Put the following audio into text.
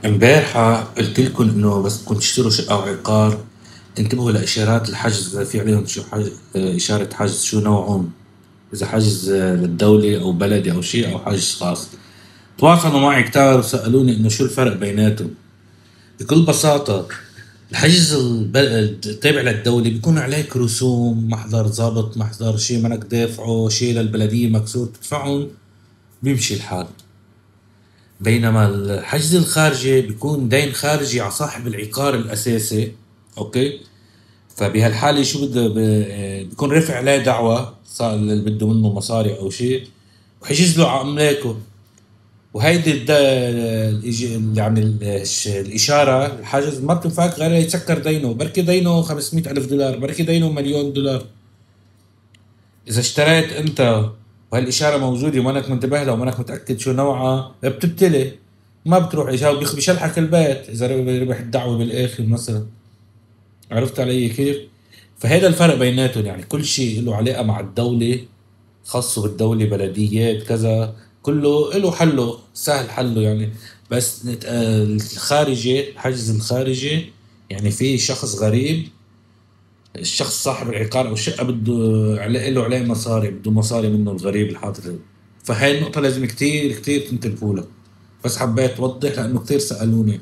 امبارحة قلت لكم انه بس بدكم تشتروا شقة او عقار تنتبهوا لاشارات الحجز اذا في عليهم شو حجز، اشارة حجز شو نوعهم، اذا حجز للدولة او بلدي او شيء او حجز خاص. تواصلوا معي كتار وسألوني انه شو الفرق بيناتهم. بكل بساطة الحجز التابع للدولة بيكون عليك رسوم، محضر ضابط، محضر شيء منك دافعه، شيء للبلدية مكسور تدفعهم، بيمشي الحال. بينما الحجز الخارجي بيكون دين خارجي على صاحب العقار الأساسي. أوكي. فبهالحالة شو بده بيكون رفع عليه دعوة صار اللي بده منه مصاري أو شيء، وحيجز له على أملاكه. وهيدي يعني الإشارة الحجز ما بتنفعك غير يتسكر دينه، بركي دينه 500 ألف دولار، بركي دينه مليون دولار. إذا اشتريت أنت وهالإشارة موجودة ومانك منتبه لها ومانك متأكد شو نوعها بتبتلي، ما بتروح إجابة، بيشلحك البيت إذا ربح الدعوة بالآخر مثلا. عرفت علي كيف؟ فهذا الفرق بيناتهم، يعني كل شيء له علاقة مع الدولة، خاصه بالدولة، بلديات كذا، كله له حله، سهل حله يعني. بس الخارجي، الحجز الخارجي، يعني في شخص غريب، الشخص صاحب العقار او الشقه بده له عليه مصاري، بده مصاري منه الغريب الحاطط. فهاي النقطه لازم كتير كتير تنتبهوا لها. بس حبيت اوضح لانه كتير سالوني.